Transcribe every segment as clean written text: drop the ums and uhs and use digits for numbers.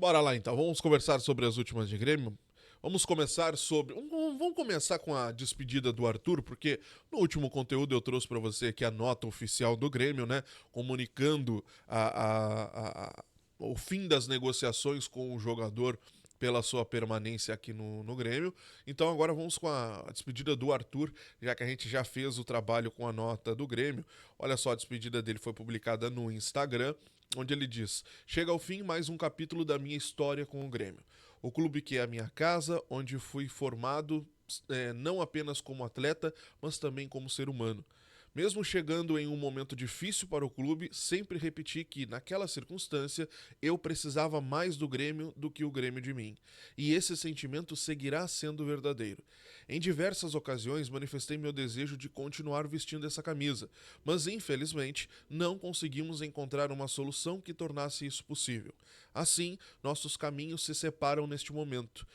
Bora lá então, vamos conversar sobre as últimas de Grêmio. Vamos começar com a despedida do Arthur, porque no último conteúdo eu trouxe para você aqui a nota oficial do Grêmio, né? Comunicando o fim das negociações com o jogador pela sua permanência aqui no Grêmio. Então agora vamos com a despedida do Arthur, já que a gente já fez o trabalho com a nota do Grêmio. Olha só, a despedida dele foi publicada no Instagram, onde ele diz: chega ao fim mais um capítulo da minha história com o Grêmio. O clube que é a minha casa, onde fui formado não apenas como atleta, mas também como ser humano. Mesmo chegando em um momento difícil para o clube, sempre repeti que, naquela circunstância, eu precisava mais do Grêmio do que o Grêmio de mim. E esse sentimento seguirá sendo verdadeiro. Em diversas ocasiões manifestei meu desejo de continuar vestindo essa camisa, mas infelizmente não conseguimos encontrar uma solução que tornasse isso possível. Assim, nossos caminhos se separam neste momento.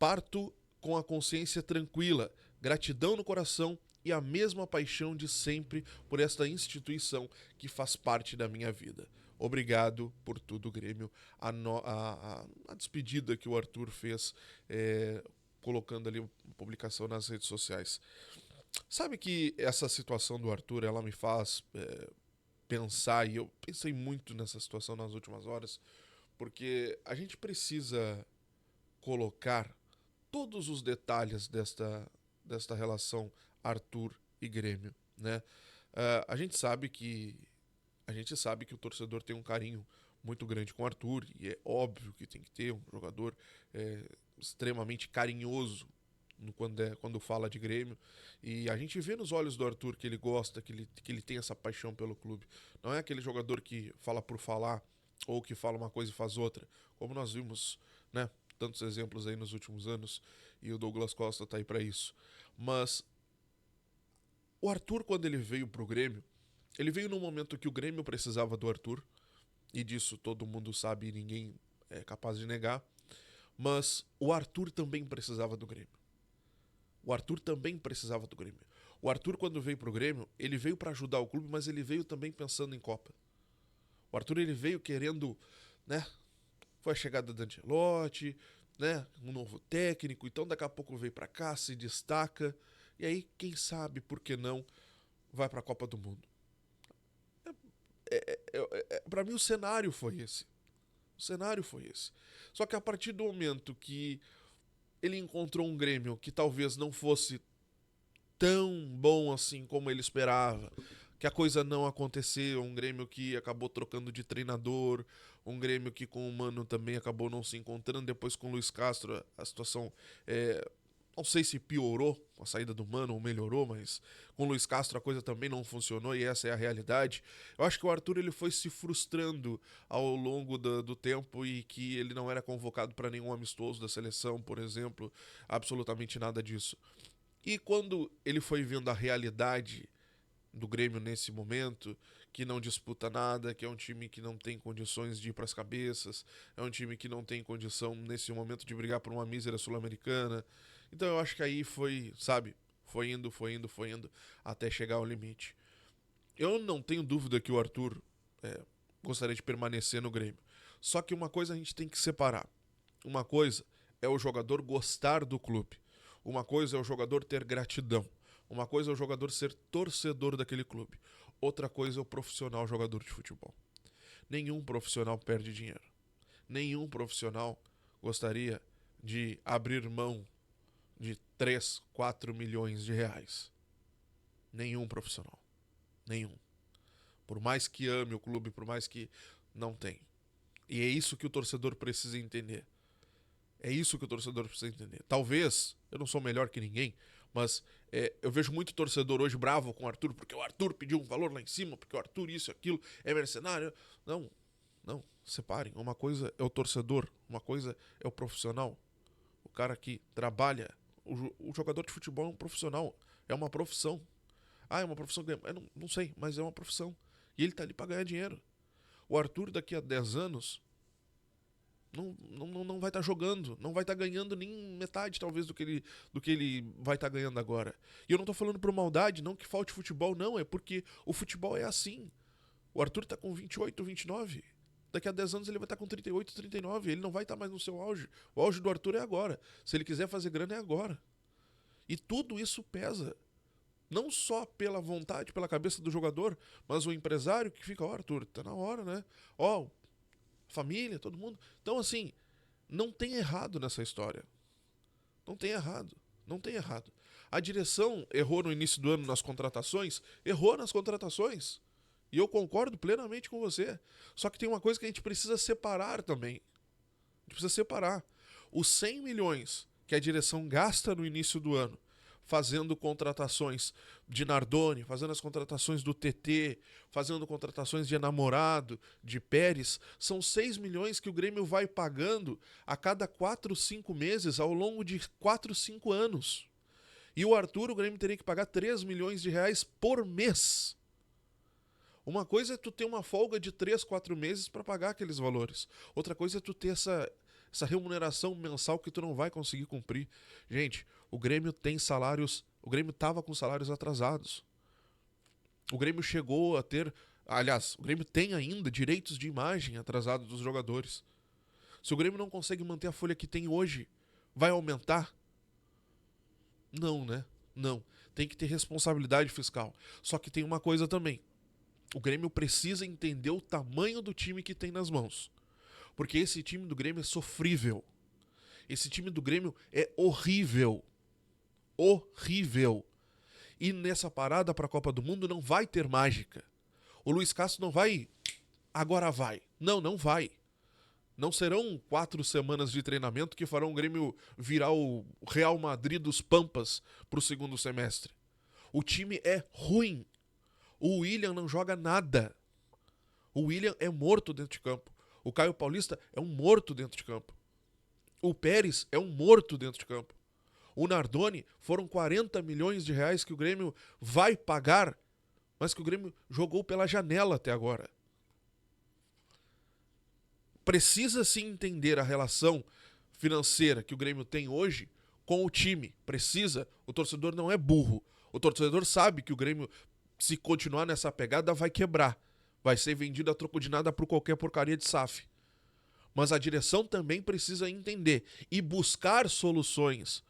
Parto com a consciência tranquila, gratidão no coração e a mesma paixão de sempre por esta instituição que faz parte da minha vida. Obrigado por tudo, Grêmio. A despedida que o Arthur fez, colocando ali uma publicação nas redes sociais. Sabe que essa situação do Arthur, ela me faz pensar, e eu pensei muito nessa situação nas últimas horas, porque a gente precisa colocar todos os detalhes desta relação Arthur e Grêmio, né? A gente sabe que o torcedor tem um carinho muito grande com o Arthur, e é óbvio que tem que ter um jogador extremamente carinhoso quando fala de Grêmio. E a gente vê nos olhos do Arthur que ele gosta, que ele tem essa paixão pelo clube. Não é aquele jogador que fala por falar ou que fala uma coisa e faz outra, como nós vimos, né? Tantos exemplos aí nos últimos anos, e o Douglas Costa tá aí para isso. Mas o Arthur, quando ele veio pro Grêmio, ele veio num momento que o Grêmio precisava do Arthur, e disso todo mundo sabe e ninguém é capaz de negar. Mas o Arthur também precisava do Grêmio. O Arthur também precisava do Grêmio. O Arthur, quando veio pro Grêmio, ele veio para ajudar o clube, mas ele veio também pensando em Copa. O Arthur, ele veio querendo, né? Foi a chegada do Ancelotti, né? Um novo técnico, então daqui a pouco veio para cá, se destaca, e aí, quem sabe, por que não, vai para a Copa do Mundo. Para mim, o cenário foi esse. O cenário foi esse. Só que a partir do momento que ele encontrou um Grêmio que talvez não fosse tão bom assim como ele esperava, que a coisa não aconteceu, um Grêmio que acabou trocando de treinador, um Grêmio que com o Mano também acabou não se encontrando, depois com o Luiz Castro a situação não sei se piorou com a saída do Mano ou melhorou, mas com o Luiz Castro a coisa também não funcionou e essa é a realidade. Eu acho que o Arthur ele foi se frustrando ao longo do tempo e que ele não era convocado para nenhum amistoso da seleção, por exemplo, absolutamente nada disso. E quando ele foi vendo a realidade do Grêmio nesse momento, que não disputa nada, que é um time que não tem condições de ir para as cabeças, é um time que não tem condição nesse momento de brigar por uma mísera sul-americana. Então eu acho que aí foi, sabe, foi indo, até chegar ao limite. Eu não tenho dúvida que o Arthur gostaria de permanecer no Grêmio. Só que uma coisa a gente tem que separar. Uma coisa é o jogador gostar do clube. Uma coisa é o jogador ter gratidão. Uma coisa é o jogador ser torcedor daquele clube. Outra coisa é o profissional jogador de futebol. Nenhum profissional perde dinheiro. Nenhum profissional gostaria de abrir mão de 3, 4 milhões de reais. Nenhum profissional. Nenhum. Por mais que ame o clube, por mais que não tem. E é isso que o torcedor precisa entender. É isso que o torcedor precisa entender. Talvez, eu não sou melhor que ninguém, mas eu vejo muito torcedor hoje bravo com o Arthur, porque o Arthur pediu um valor lá em cima, porque o Arthur isso e aquilo, é mercenário. Não, não, separem. Uma coisa é o torcedor, uma coisa é o profissional. O cara que trabalha. O jogador de futebol é um profissional, é uma profissão. Ah, é uma profissão. Eu não sei, mas é uma profissão. E ele tá ali pra ganhar dinheiro. O Arthur, daqui a 10 anos, não vai estar jogando, não vai estar ganhando nem metade, talvez, do que ele vai estar ganhando agora. E eu não tô falando por maldade, não que falte futebol, não, é porque o futebol é assim. O Arthur tá com 28, 29. Daqui a 10 anos ele vai estar com 38, 39. Ele não vai estar mais no seu auge. O auge do Arthur é agora. Se ele quiser fazer grana, é agora. E tudo isso pesa. Não só pela vontade, pela cabeça do jogador, mas o empresário que fica, Arthur, tá na hora, né? Família, todo mundo. Então, assim, não tem errado nessa história. Não tem errado. Não tem errado. A direção errou no início do ano nas contratações? Errou nas contratações. E eu concordo plenamente com você. Só que tem uma coisa que a gente precisa separar também. A gente precisa separar. Os 100 milhões que a direção gasta no início do ano, fazendo contratações de Nardoni, fazendo as contratações do TT, fazendo contratações de Enamorado, de Pérez, são 6 milhões que o Grêmio vai pagando a cada 4, 5 meses ao longo de 4, 5 anos. E o Arthur, o Grêmio teria que pagar 3 milhões de reais por mês. Uma coisa é tu ter uma folga de 3, 4 meses para pagar aqueles valores. Outra coisa é tu ter essa remuneração mensal que tu não vai conseguir cumprir. Gente, o Grêmio tem salários... O Grêmio estava com salários atrasados. O Grêmio chegou a ter... Aliás, o Grêmio tem ainda direitos de imagem atrasados dos jogadores. Se o Grêmio não consegue manter a folha que tem hoje, vai aumentar? Não, né? Não. Tem que ter responsabilidade fiscal. Só que tem uma coisa também. O Grêmio precisa entender o tamanho do time que tem nas mãos. Porque esse time do Grêmio é sofrível. Esse time do Grêmio é horrível. Horrível. E nessa parada para a Copa do Mundo não vai ter mágica. O Luiz Castro não vai... Agora vai. Não vai. Não serão 4 semanas de treinamento que farão o Grêmio virar o Real Madrid dos Pampas para o segundo semestre. O time é ruim. O William não joga nada. O William é morto dentro de campo. O Caio Paulista é um morto dentro de campo. O Pérez é um morto dentro de campo. O Nardoni foram 40 milhões de reais que o Grêmio vai pagar, mas que o Grêmio jogou pela janela até agora. Precisa se entender a relação financeira que o Grêmio tem hoje com o time. Precisa. O torcedor não é burro. O torcedor sabe que o Grêmio, se continuar nessa pegada, vai quebrar. Vai ser vendido a troco de nada por qualquer porcaria de SAF. Mas a direção também precisa entender e buscar soluções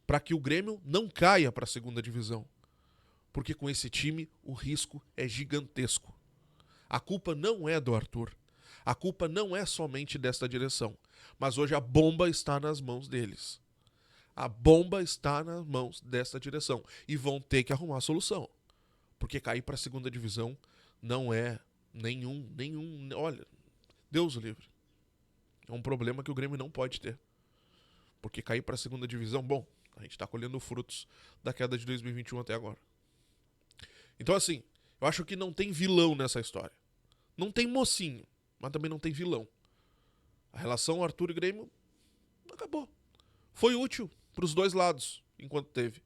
para que o Grêmio não caia para a segunda divisão. Porque com esse time o risco é gigantesco. A culpa não é do Arthur. A culpa não é somente desta direção. Mas hoje a bomba está nas mãos deles. A bomba está nas mãos desta direção. E vão ter que arrumar a solução. Porque cair para a segunda divisão não é nenhum... Olha, Deus o livre. É um problema que o Grêmio não pode ter. Porque cair para a segunda divisão, bom, a gente está colhendo frutos da queda de 2021 até agora. Então, assim, eu acho que não tem vilão nessa história. Não tem mocinho, mas também não tem vilão. A relação Arthur e Grêmio acabou. Foi útil para os dois lados, enquanto teve.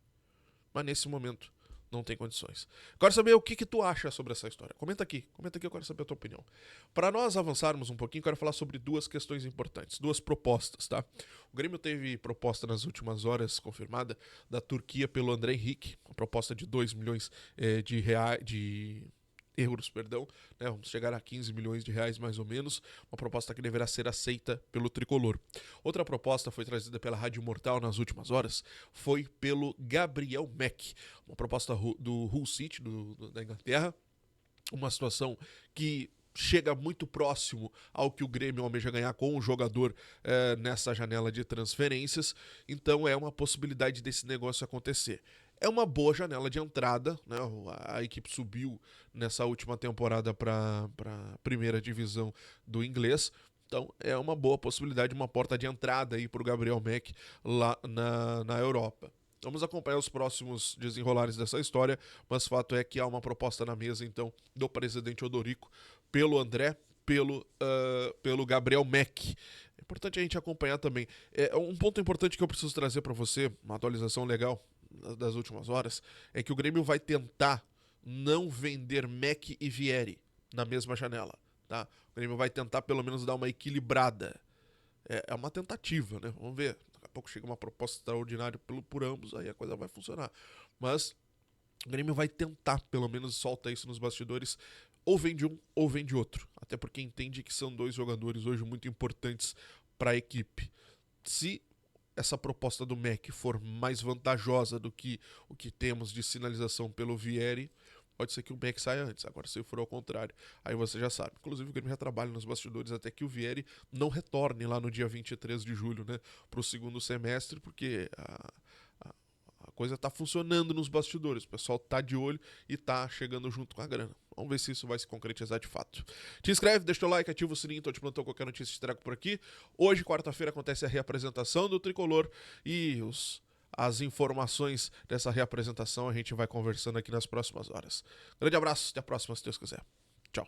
Mas nesse momento não tem condições. Quero saber o que tu acha sobre essa história. Comenta aqui, eu quero saber a tua opinião. Para nós avançarmos um pouquinho, quero falar sobre 2 questões importantes, 2 propostas, tá? O Grêmio teve proposta nas últimas horas, confirmada, da Turquia pelo André Henrique, uma proposta de 2 milhões de euros, né? Vamos chegar a 15 milhões de reais mais ou menos, uma proposta que deverá ser aceita pelo Tricolor. Outra proposta foi trazida pela Rádio Mortal nas últimas horas, foi pelo Gabriel Mack, uma proposta do Hull City, da Inglaterra, uma situação que chega muito próximo ao que o Grêmio almeja ganhar com o jogador nessa janela de transferências, então é uma possibilidade desse negócio acontecer. É uma boa janela de entrada, né? A equipe subiu nessa última temporada para a primeira divisão do inglês, então é uma boa possibilidade, uma porta de entrada aí para o Gabriel Mack lá na Europa. Vamos acompanhar os próximos desenrolares dessa história, mas fato é que há uma proposta na mesa, então, do presidente Odorico, pelo André, pelo Gabriel Mack. É importante a gente acompanhar também. Um ponto importante que eu preciso trazer para você, uma atualização legal das últimas horas, é que o Grêmio vai tentar não vender Mack e Vieri na mesma janela, tá? O Grêmio vai tentar pelo menos dar uma equilibrada. É uma tentativa, né? Vamos ver. Daqui a pouco chega uma proposta extraordinária por ambos, aí a coisa vai funcionar. Mas o Grêmio vai tentar, pelo menos solta isso nos bastidores, ou vende um ou vende outro. Até porque entende que são dois jogadores hoje muito importantes para a equipe. Se essa proposta do MEC for mais vantajosa do que o que temos de sinalização pelo Vieri, pode ser que o MEC saia antes. Agora, se for ao contrário, aí você já sabe. Inclusive, o Grêmio já trabalha nos bastidores até que o Vieri não retorne lá no dia 23 de julho, né, para o segundo semestre, porque a coisa tá funcionando nos bastidores. O pessoal tá de olho e tá chegando junto com a grana. Vamos ver se isso vai se concretizar de fato. Te inscreve, deixa o like, ativa o sininho, tô te plantando qualquer notícia te trago por aqui. Hoje, quarta-feira, acontece a reapresentação do Tricolor e as informações dessa reapresentação a gente vai conversando aqui nas próximas horas. Grande abraço, até a próxima, se Deus quiser. Tchau.